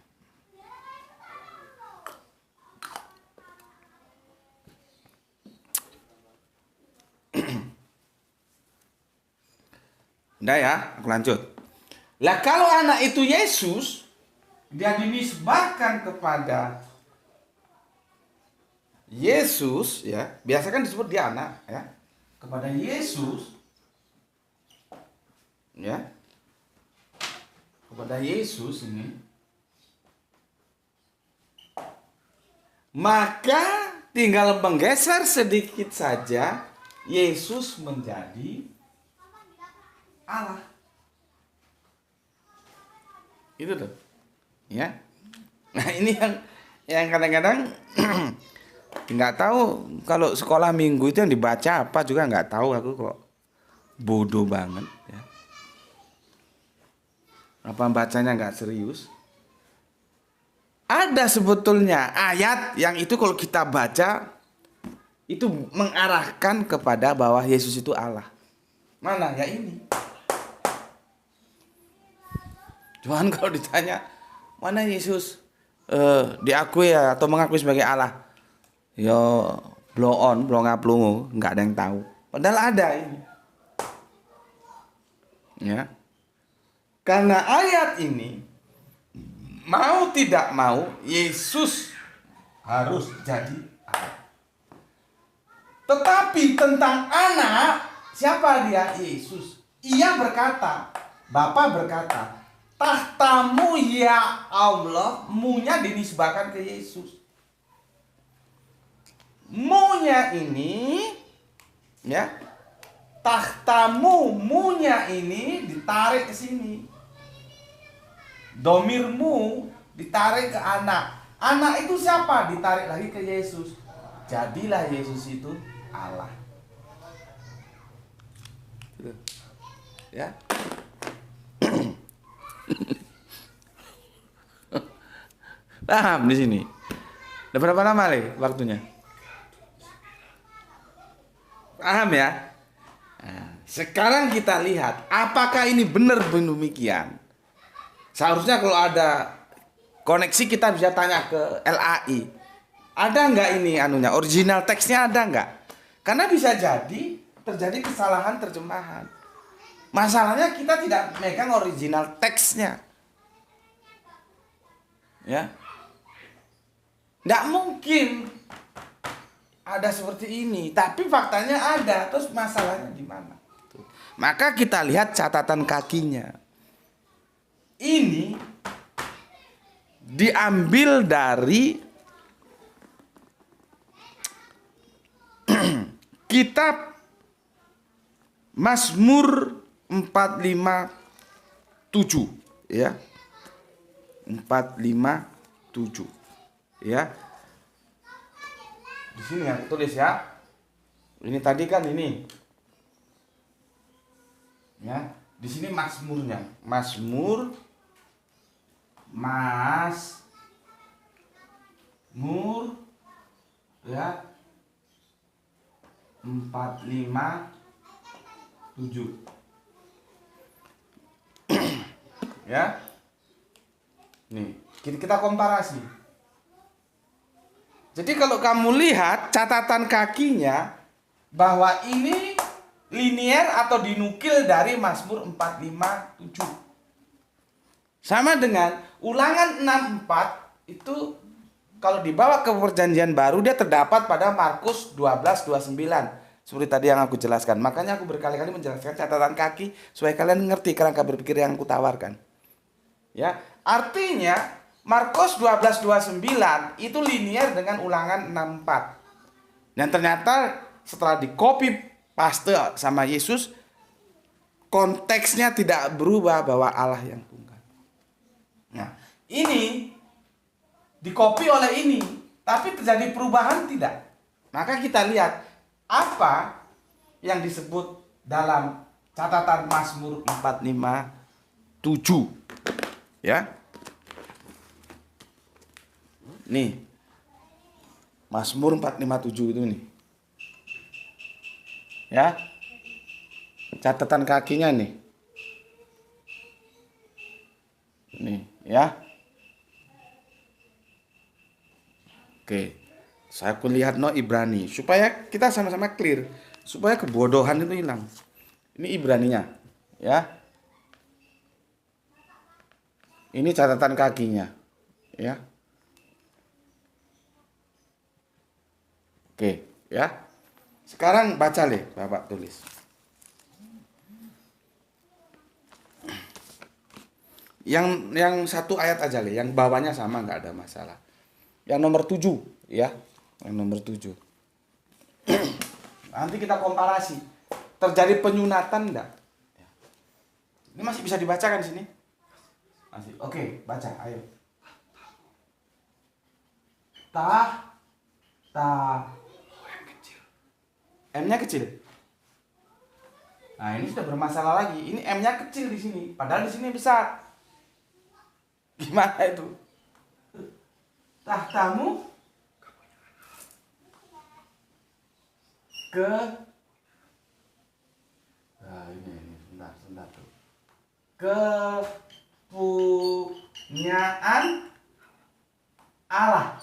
Udah ya, aku lanjut. Lah kalau anak itu Yesus, dia dinisbahkan kepada Yesus ya, biasa kan disebut dia anak ya, kepada Yesus ya. Kepada Yesus ini, maka tinggal menggeser sedikit saja Yesus menjadi Allah. Itu tuh. Ya. Nah, ini yang kadang-kadang nggak tahu, kalau sekolah minggu itu yang dibaca apa juga nggak tahu, aku kok bodoh banget ya. Apa bacanya nggak serius? Ada sebetulnya ayat yang itu kalau kita baca itu mengarahkan kepada bahwa Yesus itu Allah. Mana? Ya ini. Cuman kalau ditanya mana Yesus diakui atau mengakui sebagai Allah, yo blow on, blow ngaplungu, nggak ada yang tahu. Padahal ada ini. Ya. Karena ayat ini mau tidak mau Yesus harus jadi Allah. Tetapi tentang anak, siapa dia? Yesus. Ia berkata, Bapa berkata, takhtamu ya Allah, mu-nya dinisbahkan ke Yesus. Mu-nya ini ya, takhtamu, mu-nya ini ditarik ke sini. Domirmu ditarik ke anak. Anak itu siapa? Ditarik lagi ke Yesus. Jadilah Yesus itu Allah. Ya. Paham di sini? Udah berapa lama nih waktunya? Paham ya? Nah, sekarang kita lihat apakah ini benar demikian. Seharusnya kalau ada koneksi kita bisa tanya ke LAI. Ada nggak ini anunya? Original teksnya ada nggak? Karena bisa jadi terjadi kesalahan terjemahan. Masalahnya kita tidak megang original teksnya. Ya. Nggak mungkin ada seperti ini, tapi faktanya ada. Terus masalahnya di mana? Maka kita lihat catatan kakinya. Ini diambil dari kitab Mazmur 457 ya. 457 ya. Di sini yang tulis ya. Ini tadi kan ini. Ya, di sini Mazmurnya. Mazmur ya 457 ya. Nih, kita komparasi. Jadi kalau kamu lihat catatan kakinya bahwa ini linier atau dinukil dari Mazmur 457. Sama dengan Ulangan 64 itu kalau dibawa ke Perjanjian Baru dia terdapat pada Markus 12:29. Seperti tadi yang aku jelaskan. Makanya aku berkali-kali menjelaskan catatan kaki supaya kalian ngerti kerangka berpikir yang aku tawarkan. Ya, artinya Markus 12:29 itu linier dengan Ulangan 64. Dan ternyata setelah di-copy paste sama Yesus, konteksnya tidak berubah bahwa Allah yang tunggal. Nah, ini di-copy oleh ini, tapi terjadi perubahan tidak. Maka kita lihat apa yang disebut dalam catatan Mazmur 457. Ya. Nih. Mazmur 457 itu nih. Ya. Catatan kakinya nih. Nih, ya. Oke. Saya kulihat Ibrani supaya kita sama-sama clear, supaya kebodohan itu hilang. Ini Ibraninya, ya. Ini catatan kakinya, ya. Oke, ya. Sekarang baca deh, Bapak tulis. Yang satu ayat aja deh, yang bawahnya sama nggak ada masalah. Yang nomor 7, ya. Yang nomor 7. Nanti kita komparasi. Terjadi penyunatan enggak? Ini masih bisa dibacakan di sini? Masih. Oke, baca, ayo. M-nya kecil. Nah, ini sudah bermasalah lagi. Ini M-nya kecil di sini, padahal di sini besar. Gimana itu? Tahtamu ini sebentar tuh. Kepunyaan Allah.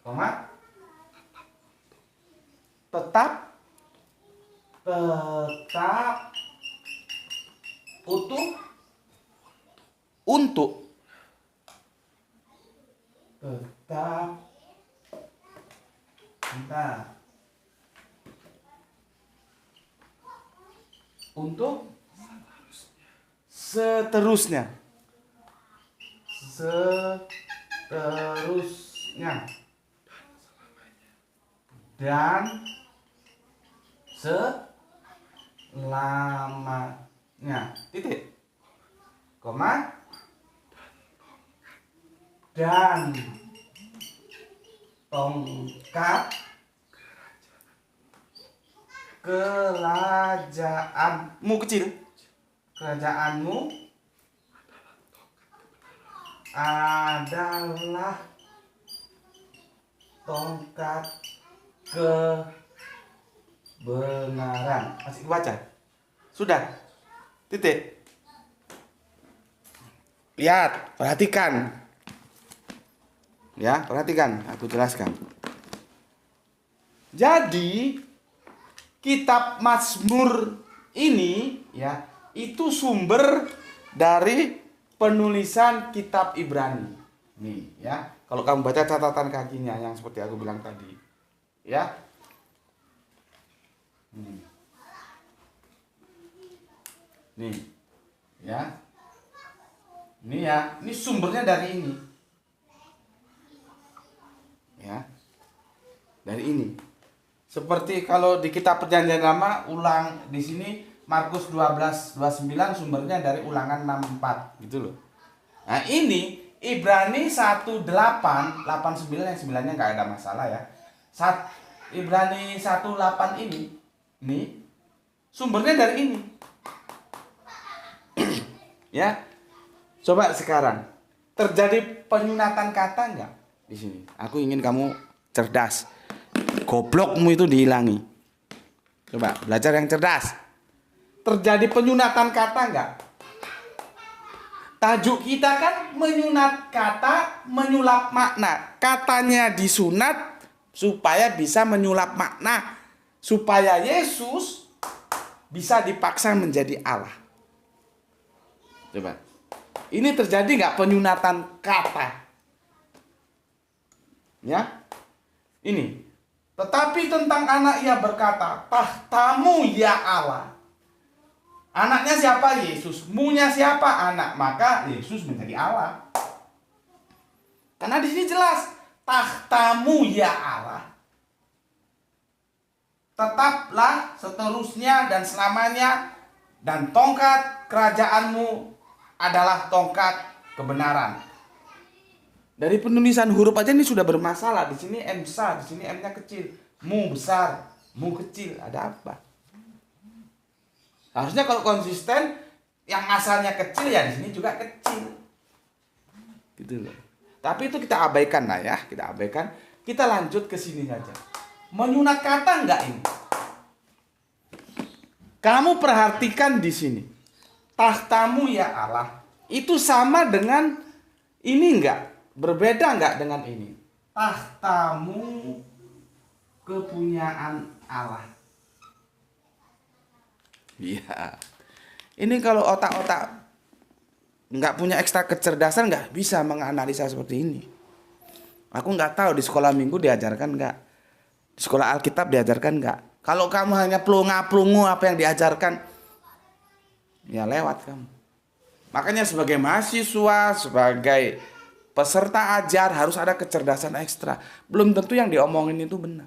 Koma. Tetap utuh untuk tetap untuk seterusnya dan selamanya, titik, koma, dan tongkat kerajaanmu kecil. Kerajaanmu adalah tongkat kebenaran. Masih baca? Sudah? Titik. Lihat, perhatikan. Ya, perhatikan, aku jelaskan. Jadi, kitab Mazmur ini ya, itu sumber dari penulisan kitab Ibrani. Nih, ya. Kalau kamu baca catatan kakinya yang seperti aku bilang tadi, ya. Nih, ya. Ini sumbernya dari ini. Ya. Dari ini. Seperti kalau di kitab Perjanjian Lama ulang di sini Markus 12:29 sumbernya dari Ulangan 64 gitu loh. Nah, ini Ibrani 1:8:9 yang 9-nya enggak ada masalah ya. Ibrani 1:8 ini sumbernya dari ini. Ya. Coba sekarang terjadi penyunatan kata enggak di sini? Aku ingin kamu cerdas. Goblokmu itu dihilangi. Coba belajar yang cerdas. Terjadi penyunatan kata enggak? Tajuk kita kan menyunat kata, menyulap makna. Katanya disunat supaya bisa menyulap makna. Supaya Yesus bisa dipaksa menjadi Allah. Coba. Ini terjadi nggak penyunatan kata? Ya. Ini. Tetapi tentang anak ia berkata, tahtamu ya Allah. Anaknya siapa? Yesus. Mu-nya siapa? Anak. Maka Yesus menjadi Allah. Karena di sini jelas, tahtamu ya Allah. Tetaplah seterusnya dan selamanya, dan tongkat kerajaanmu adalah tongkat kebenaran. Dari penulisan huruf aja ini sudah bermasalah. Di sini M besar, di sini M-nya kecil. Mu besar, mu kecil. Ada apa? Harusnya kalau konsisten, yang asalnya kecil ya di sini juga kecil. Gitu loh. Tapi itu kita abaikan lah ya, kita abaikan. Kita lanjut ke sini saja. Menyunat kata enggak ini? Kamu perhatikan di sini. Tahtamu ya Allah. Itu sama dengan ini enggak? Berbeda enggak dengan ini? Tahtamu kepunyaan Allah. Iya. Ini kalau otak-otak nggak punya ekstra kecerdasan nggak bisa menganalisa seperti ini. Aku nggak tahu di sekolah minggu diajarkan nggak, di sekolah Alkitab diajarkan nggak. Kalau kamu hanya pelunga-pelungu apa yang diajarkan, ya lewat kamu. Makanya sebagai mahasiswa, sebagai peserta ajar harus ada kecerdasan ekstra. Belum tentu yang diomongin itu benar.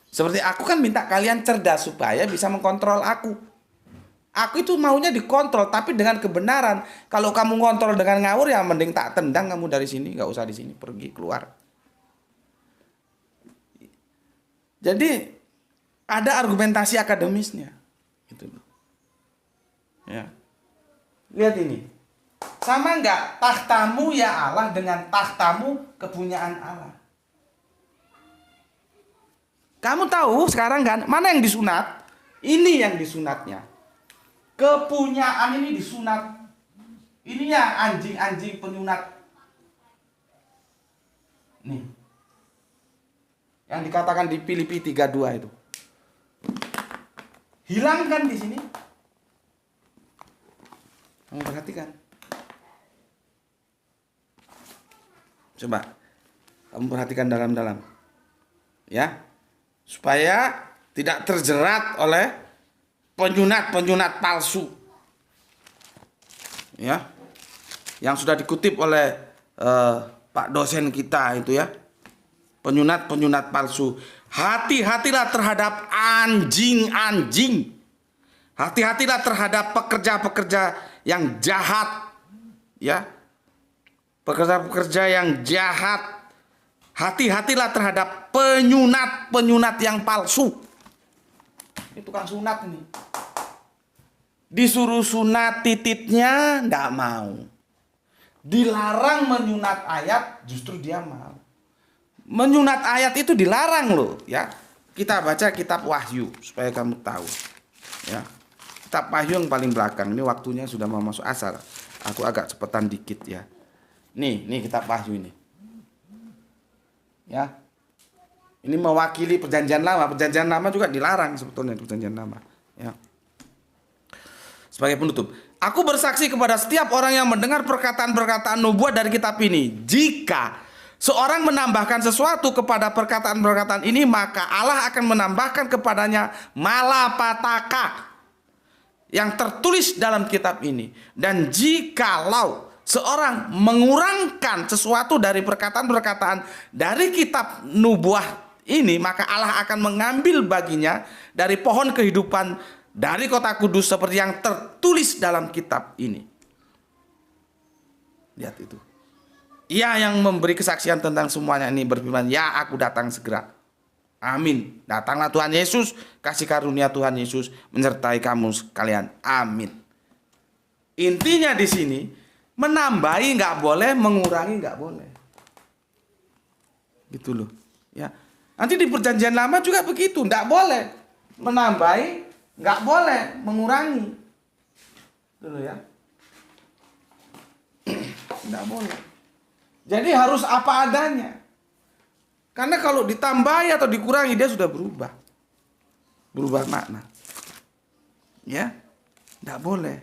Seperti aku kan minta kalian cerdas supaya bisa mengkontrol aku. Aku itu maunya dikontrol tapi dengan kebenaran. Kalau kamu ngontrol dengan ngawur ya mending tak tendang kamu dari sini, nggak usah di sini, pergi keluar. Jadi ada argumentasi akademisnya. Gitu. Ya. Lihat ini. Sama nggak tahtamu ya Allah dengan tahtamu kepunyaan Allah? Kamu tahu sekarang kan mana yang disunat? Ini yang disunatnya. Kepunyaan ini disunat. Ini ya anjing-anjing penyunat. Nih. Yang dikatakan di Filipi 3:2 itu. Hilangkan di sini. Kamu perhatikan. Coba. Kamu perhatikan dalam-dalam. Ya. Supaya tidak terjerat oleh penyunat-penyunat palsu. Ya. Yang sudah dikutip oleh Pak dosen kita itu ya. Penyunat-penyunat palsu. Hati-hatilah terhadap anjing-anjing. Hati-hatilah terhadap pekerja-pekerja yang jahat. Ya. Pekerja-pekerja yang jahat. Hati-hatilah terhadap penyunat-penyunat yang palsu. Ini tukang sunat ini. Disuruh sunat tititnya enggak mau. Dilarang menyunat ayat justru dia mau. Menyunat ayat itu dilarang loh ya. Kita baca kitab Wahyu supaya kamu tahu. Ya. Kitab Wahyu yang paling belakang. Ini waktunya sudah mau masuk asar. Aku agak cepetan dikit ya. Nih kitab Wahyu ini. Ya. Ini mewakili perjanjian lama. Perjanjian lama juga dilarang sebetulnya perjanjian lama. Ya. Sebagai penutup, Aku bersaksi kepada setiap orang yang mendengar perkataan-perkataan nubuat dari kitab ini. Jika seorang menambahkan sesuatu kepada perkataan-perkataan ini, maka Allah akan menambahkan kepadanya malapetaka yang tertulis dalam kitab ini. Dan jikalau seorang mengurangkan sesuatu dari perkataan-perkataan dari kitab nubuat ini, maka Allah akan mengambil baginya dari pohon kehidupan dari kota kudus seperti yang tertulis dalam kitab ini. Lihat itu. Ia yang memberi kesaksian tentang semuanya ini berfirman, ya aku datang segera. Amin. Datanglah Tuhan Yesus, kasih karunia Tuhan Yesus menyertai kamu sekalian. Amin. Intinya di sini, menambahi nggak boleh, mengurangi nggak boleh. Gitu loh. Ya. Nanti di perjanjian lama juga begitu, nggak boleh menambahi, nggak boleh mengurangi. Dulu ya. Nggak boleh. Jadi harus apa adanya. Karena kalau ditambahi atau dikurangi dia sudah berubah. Berubah makna. Ya. Nggak boleh.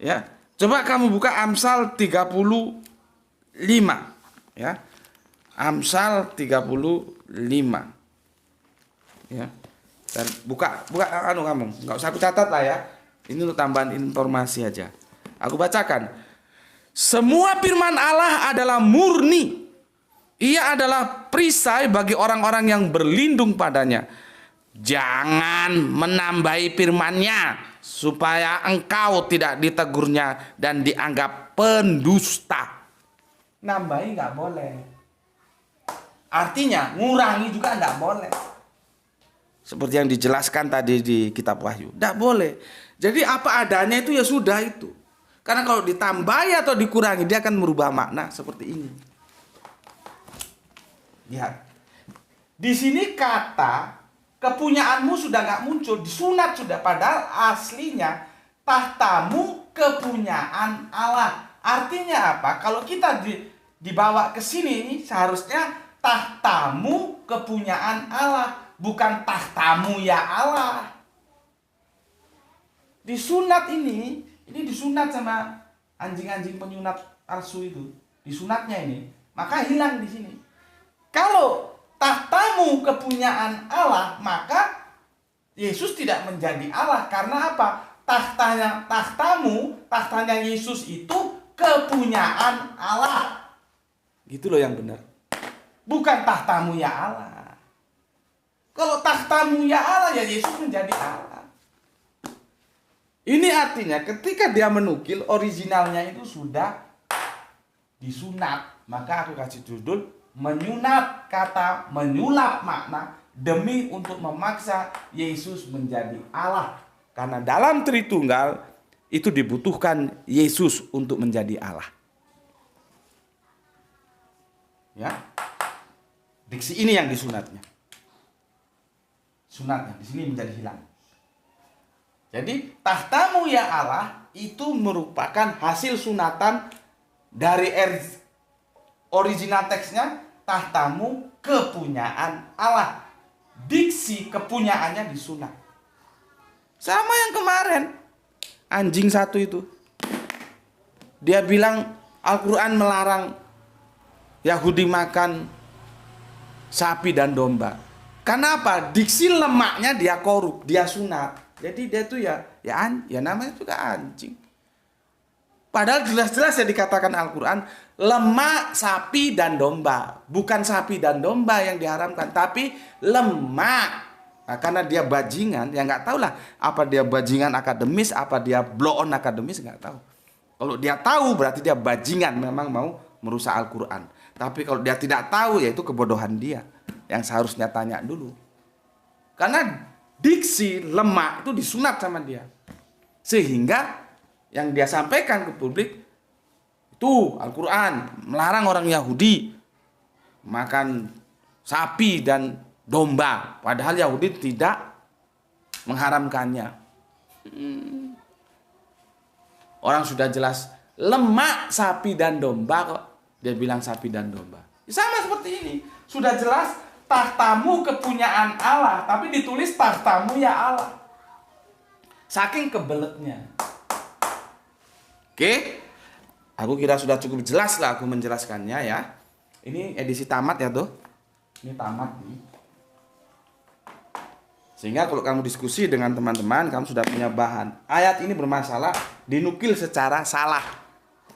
Ya. Coba kamu buka Amsal 35. Ya. Amsal 35. Ya. Dan buka kamu, nggak usah aku catat lah ya. Ini untuk tambahan informasi aja. Aku bacakan. Semua firman Allah adalah murni. Ia adalah perisai bagi orang-orang yang berlindung padanya. Jangan menambahi firman-Nya supaya engkau tidak ditegurnya dan dianggap pendusta. Nambahi nggak boleh. Artinya ngurangi juga nggak boleh. Seperti yang dijelaskan tadi di kitab Wahyu. Tidak boleh. Jadi apa adanya itu ya sudah itu. Karena kalau ditambahi atau dikurangi dia akan merubah makna seperti ini. Lihat. Di sini kata kepunyaanmu sudah nggak muncul. Disunat sudah. Padahal aslinya tahtamu kepunyaan Allah. Artinya apa? Kalau kita dibawa ke sini seharusnya tahtamu kepunyaan Allah. Bukan tahtamu ya Allah. Disunat ini disunat sama anjing-anjing penyunat arsu itu. Disunatnya ini, maka hilang di sini. Kalau tahtamu kepunyaan Allah, maka Yesus tidak menjadi Allah. Karena apa? Tahtanya Yesus itu kepunyaan Allah. Gitu loh yang benar. Bukan tahtamu ya Allah. Kalau tahtamu ya Allah, ya Yesus menjadi Allah. Ini artinya ketika dia menukil, originalnya itu sudah disunat. Maka aku kasih judul menyunat, kata menyulap makna demi untuk memaksa Yesus menjadi Allah. Karena dalam Tritunggal itu dibutuhkan Yesus untuk menjadi Allah. Ya. Diksi ini yang disunatnya. Sunatnya di sini menjadi hilang. Jadi tahtamu ya Allah itu merupakan hasil sunatan dari original teksnya tahtamu kepunyaan Allah. Diksi kepunyaannya disunat. Sama yang kemarin anjing satu itu. Dia bilang Al-Quran melarang Yahudi makan sapi dan domba. Karena apa? Diksi lemaknya dia korup, dia sunat. Jadi dia tuh ya namanya juga anjing. Padahal jelas-jelas ya dikatakan Al-Quran lemak sapi dan domba. Bukan sapi dan domba yang diharamkan, tapi lemak. Nah, karena dia bajingan, ya nggak tahu lah apa dia bajingan akademis, apa dia blow on akademis, nggak tahu. Kalau dia tahu berarti dia bajingan, memang mau merusak Al-Quran. Tapi kalau dia tidak tahu, ya itu kebodohan dia. Yang seharusnya tanya dulu. Karena diksi lemak itu disunat sama dia. Sehingga yang dia sampaikan ke publik itu Al-Quran melarang orang Yahudi makan sapi dan domba. Padahal Yahudi tidak mengharamkannya. Orang sudah jelas lemak sapi dan domba kok. Dia bilang sapi dan domba. Sama seperti ini. Sudah jelas tahtamu kepunyaan Allah, tapi ditulis tahtamu ya Allah. Saking kebeletnya. Oke, aku kira sudah cukup jelas lah aku menjelaskannya ya. Ini edisi tamat ya tuh. Ini tamat nih. Sehingga kalau kamu diskusi dengan teman-teman, kamu sudah punya bahan. Ayat ini bermasalah, dinukil secara salah.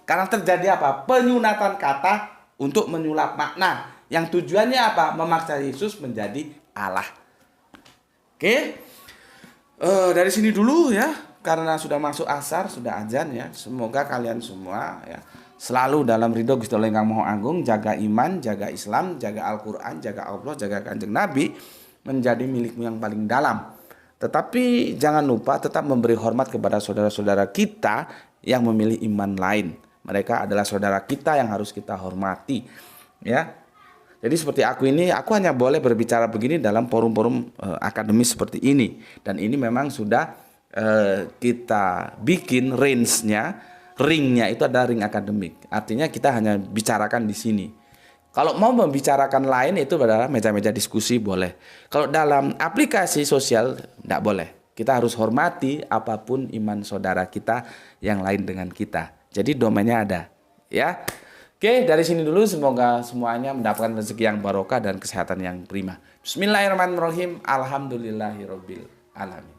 Karena terjadi apa? Penyunatan kata untuk menyulap makna. Yang tujuannya apa? Memaksa Yesus menjadi Allah. Oke. Dari sini dulu ya. Karena sudah masuk asar, sudah azan ya. Semoga kalian semua ya selalu dalam ridho Gusti Allah Ingkang Maha Agung, jaga iman, jaga Islam, jaga Al-Qur'an, jaga Allah, jaga Kanjeng Nabi menjadi milikmu yang paling dalam. Tetapi jangan lupa tetap memberi hormat kepada saudara-saudara kita yang memilih iman lain. Mereka adalah saudara kita yang harus kita hormati, ya. Jadi seperti aku ini, aku hanya boleh berbicara begini dalam forum-forum akademis seperti ini. Dan ini memang sudah kita bikin ringnya itu ada ring akademik. Artinya kita hanya bicarakan di sini. Kalau mau membicarakan lain itu adalah meja-meja diskusi boleh. Kalau dalam aplikasi sosial tidak boleh. Kita harus hormati apapun iman saudara kita yang lain dengan kita. Jadi domainnya ada, ya. Oke, dari sini dulu, semoga semuanya mendapatkan rezeki yang barokah dan kesehatan yang prima. Bismillahirrahmanirrahim. Alhamdulillahirabbil alamin.